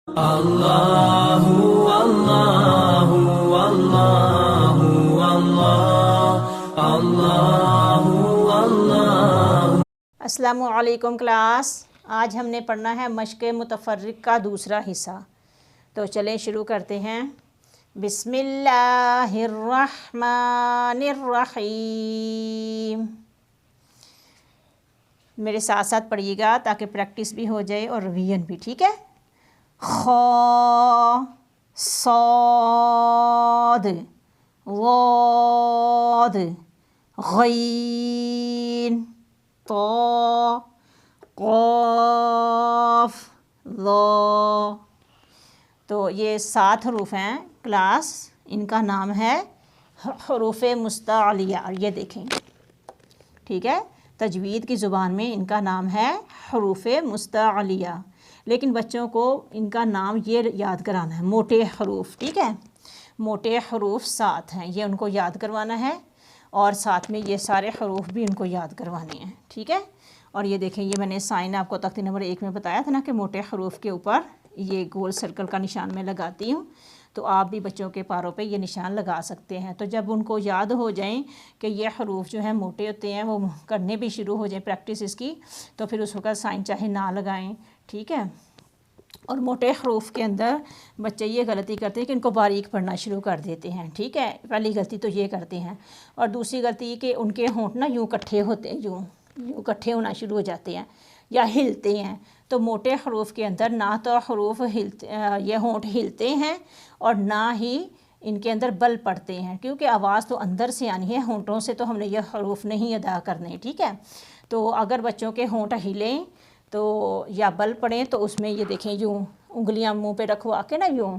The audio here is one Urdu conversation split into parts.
اللہ اللہ اللہ اللہ اللہ اللہ۔ السلام علیکم کلاس، آج ہم نے پڑھنا ہے مشق متفرق کا دوسرا حصہ، تو چلیں شروع کرتے ہیں۔ بسم اللہ الرحمن الرحیم۔ میرے ساتھ ساتھ پڑھیے گا تاکہ پریکٹس بھی ہو جائے اور ریویژن بھی، ٹھیک ہے؟ خ صاد ضاد غین طا قاف ظا۔ تو یہ 7 حروف ہیں کلاس، ان کا نام ہے حروف مستعلیہ، اور یہ دیکھیں، ٹھیک ہے؟ تجوید کی زبان میں ان کا نام ہے حروف مستعلیہ، لیکن بچوں کو ان کا نام یہ یاد کرانا ہے، موٹے حروف، ٹھیک ہے؟ موٹے حروف 7 ہیں، یہ ان کو یاد کروانا ہے، اور ساتھ میں یہ سارے حروف بھی ان کو یاد کروانے ہیں، ٹھیک ہے؟ اور یہ دیکھیں، یہ میں نے سائن آپ کو تختی نمبر 1 میں بتایا تھا نا کہ موٹے حروف کے اوپر یہ گول سرکل کا نشان میں لگاتی ہوں، تو آپ بھی بچوں کے پاروں پہ یہ نشان لگا سکتے ہیں۔ تو جب ان کو یاد ہو جائیں کہ یہ حروف جو ہیں موٹے ہوتے ہیں، وہ کرنے بھی شروع ہو جائیں پریکٹس اس کی، تو پھر اس وقت سائن چاہے نہ لگائیں، ٹھیک ہے؟ اور موٹے حروف کے اندر بچے یہ غلطی کرتے ہیں کہ ان کو باریک پڑھنا شروع کر دیتے ہیں، ٹھیک ہے؟ پہلی غلطی تو یہ کرتے ہیں، اور دوسری غلطی کہ ان کے ہونٹ نا یوں کٹھے ہوتے ہیں، یوں کٹھے ہونا شروع ہو جاتے ہیں یا ہلتے ہیں۔ تو موٹے حروف کے اندر نہ تو حروف یہ ہونٹ ہلتے ہیں اور نہ ہی ان کے اندر بل پڑتے ہیں، کیونکہ آواز تو اندر سے آنی ہے، ہونٹوں سے تو ہم نے یہ حروف نہیں ادا کرنے، ٹھیک ہے؟ تو اگر بچوں کے ہونٹ ہلیں تو یا بل پڑیں تو اس میں یہ دیکھیں، یوں انگلیاں منہ پہ رکھوا کے نا، یوں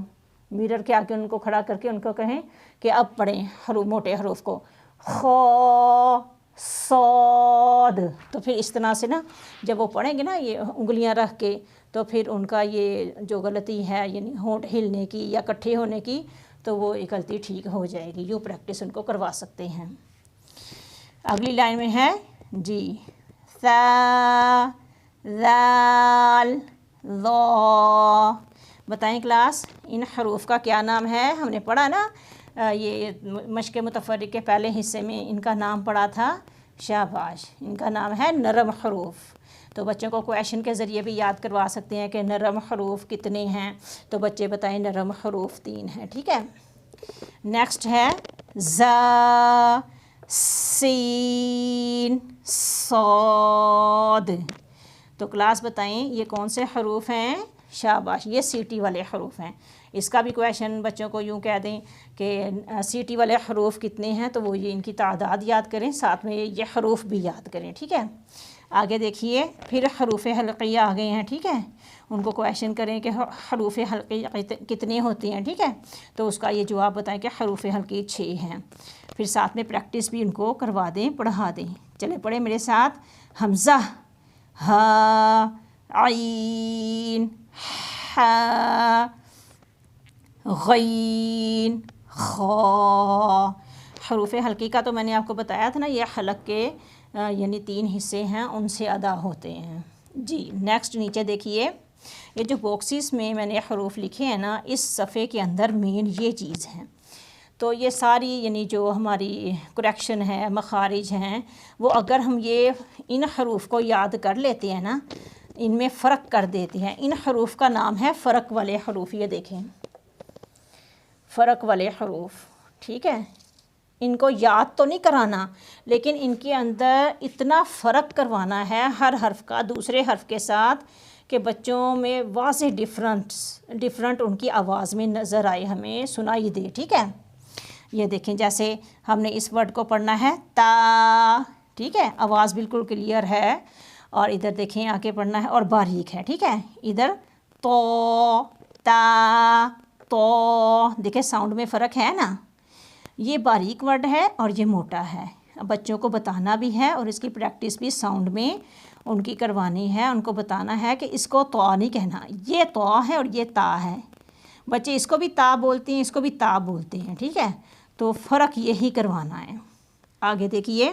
میرر کے آگے ان کو کھڑا کر کے ان کو کہیں کہ اب پڑھیں حروف، موٹے حروف کو، خا صاد۔ تو پھر اس طرح سے نا جب وہ پڑھیں گے نا یہ انگلیاں رکھ کے، تو پھر ان کا یہ جو غلطی ہے یعنی ہونٹ ہلنے کی یا کٹھے ہونے کی، تو وہ ایک غلطی ٹھیک ہو جائے گی، یوں پریکٹس ان کو کروا سکتے ہیں۔ اگلی لائن میں ہے جی، ثا ذال ظا۔ بتائیں کلاس، ان حروف کا کیا نام ہے؟ ہم نے پڑھا نا یہ مشق متفرق کے پہلے حصے میں ان کا نام پڑھا تھا، شاباش، ان کا نام ہے نرم حروف۔ تو بچوں کو کویشچن کے ذریعے بھی یاد کروا سکتے ہیں کہ نرم حروف کتنے ہیں، تو بچے بتائیں نرم حروف 3 ہیں، ٹھیک ہے؟ نیکسٹ ہے زا سین صاد۔ تو کلاس بتائیں یہ کون سے حروف ہیں؟ شاباش، یہ سیٹی والے حروف ہیں۔ اس کا بھی کویشچن بچوں کو یوں کہہ دیں کہ سیٹی والے حروف کتنے ہیں، تو وہ یہ ان کی تعداد یاد کریں، ساتھ میں یہ حروف بھی یاد کریں، ٹھیک ہے؟ آگے دیکھیے، پھر حروف حلقیہ آ گئے ہیں، ٹھیک ہے؟ ان کو کویشچن کریں کہ حروف حلقیہ کتنے ہوتے ہیں، ٹھیک ہے؟ تو اس کا یہ جواب بتائیں کہ حروف حلقی 6 ہیں۔ پھر ساتھ میں پریکٹس بھی ان کو کروا دیں، پڑھا دیں۔ چلیں پڑھیں میرے ساتھ، حمزہ ہا عین حا غین خا۔ حروف حلقی کا تو میں نے آپ کو بتایا تھا نا، یہ حلق کے یعنی 3 حصے ہیں، ان سے ادا ہوتے ہیں جی۔ نیکسٹ نیچے دیکھیے، یہ جو باکسز میں نے حروف لکھے ہیں نا، اس صفحے کے اندر مین یہ چیز ہے، تو یہ ساری یعنی جو ہماری کریکشن ہے، مخارج ہیں، وہ اگر ہم یہ ان حروف کو یاد کر لیتے ہیں نا، ان میں فرق کر دیتے ہیں۔ ان حروف کا نام ہے فرق والے حروف، یہ دیکھیں فرق والے حروف، ٹھیک ہے؟ ان کو یاد تو نہیں کرانا، لیکن ان کے اندر اتنا فرق کروانا ہے ہر حرف کا دوسرے حرف کے ساتھ کہ بچوں میں واضح ڈفرنٹ ان کی آواز میں نظر آئے، ہمیں سنائی دے، ٹھیک ہے؟ یہ دیکھیں، جیسے ہم نے اس ورڈ کو پڑھنا ہے تا، ٹھیک ہے؟ آواز بالکل کلیئر ہے، اور ادھر دیکھیں آگے پڑھنا ہے اور باریک ہے، ٹھیک ہے؟ ادھر تو تا تو، دیکھیں ساؤنڈ میں فرق ہے نا، یہ باریک ورڈ ہے اور یہ موٹا ہے۔ بچوں کو بتانا بھی ہے اور اس کی پریکٹس بھی ساؤنڈ میں ان کی کروانی ہے، ان کو بتانا ہے کہ اس کو تو نہیں کہنا، یہ تو ہے اور یہ تا ہے۔ بچے اس کو بھی تا بولتے ہیں، اس کو بھی تا بولتے ہیں، ٹھیک ہے؟ تو فرق یہی کروانا ہے۔ آگے دیکھیے،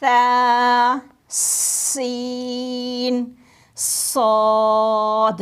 ثا سین صاد،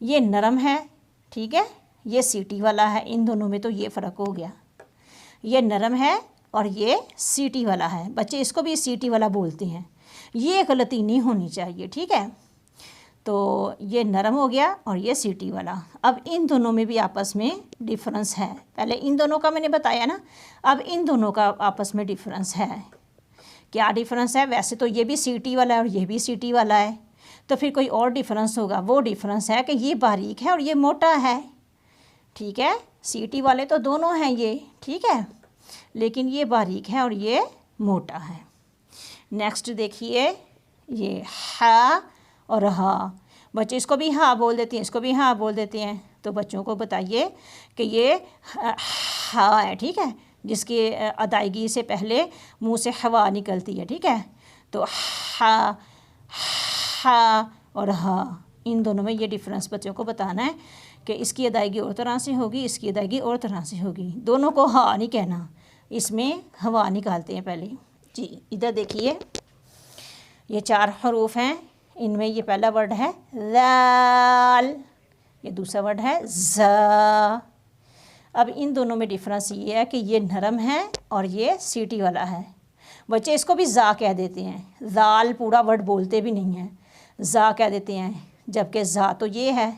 یہ نرم ہے, ٹھیک ہے, یہ سیٹی والا ہے. ان دونوں میں تو یہ فرق ہو گیا, یہ نرم ہے اور یہ سیٹی والا ہے. بچے اس کو بھی سیٹی والا بولتے ہیں, یہ غلطی نہیں ہونی چاہیے, ٹھیک ہے. تو یہ نرم ہو گیا اور یہ سیٹی والا. اب ان دونوں میں بھی آپس میں ڈفرنس ہے. پہلے ان دونوں کا میں نے بتایا نا, اب ان دونوں کا آپس میں ڈفرنس ہے. کیا ڈفرنس ہے؟ ویسے تو یہ بھی سیٹی والا ہے اور یہ بھی سیٹی والا ہے, تو پھر کوئی اور ڈفرنس ہوگا. وہ ڈفرنس ہے کہ یہ باریک ہے اور یہ موٹا ہے, ٹھیک ہے. سیٹی والے تو دونوں ہیں یہ, ٹھیک ہے, لیکن یہ باریک ہے اور یہ موٹا ہے. نیکسٹ دیکھیے, یہ ہا اور ہا. بچے اس کو بھی ہا بول دیتے ہیں, اس کو بھی ہا بول دیتے ہیں. تو بچوں کو بتائیے کہ یہ ہا ہے, ٹھیک ہے, جس کی ادائیگی سے پہلے منہ سے ہوا نکلتی ہے, ٹھیک ہے. تو ہا, ہا اور ہا, ان دونوں میں یہ ڈفرنس بچوں کو بتانا ہے کہ اس کی ادائیگی اور طرح سے ہوگی, اس کی ادائیگی اور طرح سے ہوگی. دونوں کو ہا نہیں کہنا, اس میں ہوا نکالتے ہیں پہلے. جی ادھر دیکھیے, یہ 4 حروف ہیں. ان میں یہ پہلا ورڈ ہے ذال, یہ دوسرا ورڈ ہے زا. اب ان دونوں میں ڈفرنس یہ ہے کہ یہ نرم ہے اور یہ سیٹی والا ہے. بچے اس کو بھی زا کہہ دیتے ہیں, ذال پورا ورڈ بولتے بھی نہیں ہیں, زا کہہ دیتے ہیں, جبکہ زا تو یہ ہے,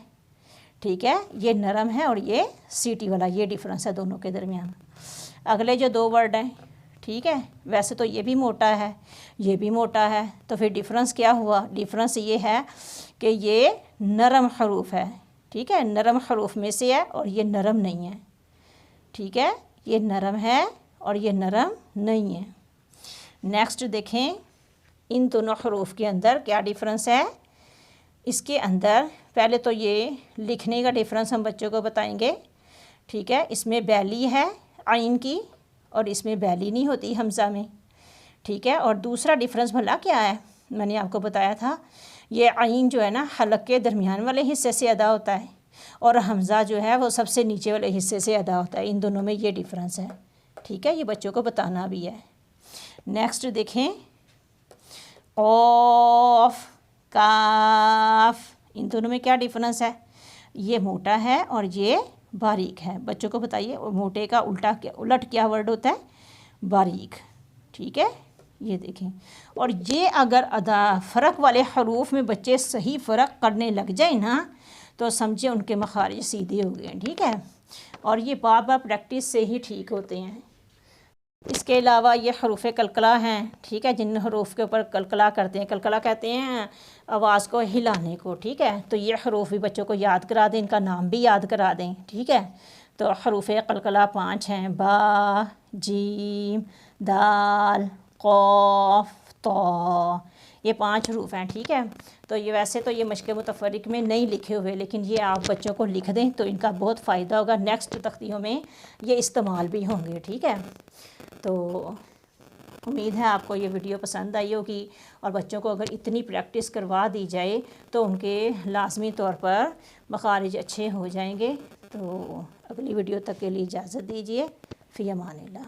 ٹھیک ہے. یہ نرم ہے اور یہ سیٹی والا, یہ ڈفرنس ہے دونوں کے درمیان. اگلے جو 2 ورڈ ہیں, ٹھیک ہے, ویسے تو یہ بھی موٹا ہے, یہ بھی موٹا ہے, تو پھر ڈفرنس کیا ہوا؟ ڈفرنس یہ ہے کہ یہ نرم حروف ہے, ٹھیک ہے, نرم حروف میں سے ہے اور یہ نرم نہیں ہے, ٹھیک ہے. یہ نرم ہے اور یہ نرم نہیں ہے. نیکسٹ دیکھیں, ان دونوں حروف کے اندر کیا ڈفرنس ہے. اس کے اندر پہلے تو یہ لکھنے کا ڈفرنس ہم بچوں کو بتائیں گے, ٹھیک ہے. اس میں بیلی ہے عین کی اور اس میں بیلی نہیں ہوتی حمزہ میں, ٹھیک ہے. اور دوسرا ڈفرنس بھلا کیا ہے, میں نے آپ کو بتایا تھا, یہ عین جو ہے نا حلق کے درمیان والے حصے سے ادا ہوتا ہے اور حمزہ جو ہے وہ سب سے نیچے والے حصے سے ادا ہوتا ہے. ان دونوں میں یہ ڈفرنس ہے, ٹھیک ہے. یہ بچوں کو بتانا بھی ہے. نیکسٹ دیکھیں, قاف, کاف, ان دونوں میں کیا ڈفرنس ہے. یہ موٹا ہے اور یہ باریک ہے. بچوں کو بتائیے موٹے کا الٹ کیا ورڈ ہوتا ہے؟ باریک, ٹھیک ہے. یہ دیکھیں, اور یہ اگر فرق والے حروف میں بچے صحیح فرق کرنے لگ جائیں نا, تو سمجھے ان کے مخارج سیدھے ہو گئے, ٹھیک ہے. اور یہ بار بار پریکٹس سے ہی ٹھیک ہوتے ہیں. اس کے علاوہ یہ حروف قلقلہ ہیں, ٹھیک ہے, جن حروف کے اوپر قلقلہ کرتے ہیں. قلقلہ کہتے ہیں آواز کو ہلانے کو, ٹھیک ہے. تو یہ حروف بھی بچوں کو یاد کرا دیں, ان کا نام بھی یاد کرا دیں, ٹھیک ہے. تو حروف قلقلہ 5 ہیں, با, جیم, دال, قاف, طا. یہ 5 حروف ہیں, ٹھیک ہے. تو یہ ویسے تو یہ مشق متفرق میں نہیں لکھے ہوئے, لیکن یہ آپ بچوں کو لکھ دیں تو ان کا بہت فائدہ ہوگا. نیکسٹ تختیوں میں یہ استعمال بھی ہوں گے, ٹھیک ہے. تو امید ہے آپ کو یہ ویڈیو پسند آئی ہوگی, اور بچوں کو اگر اتنی پریکٹس کروا دی جائے تو ان کے لازمی طور پر مخارج اچھے ہو جائیں گے. تو اگلی ویڈیو تک کے لیے اجازت دیجیے. فی امان اللہ.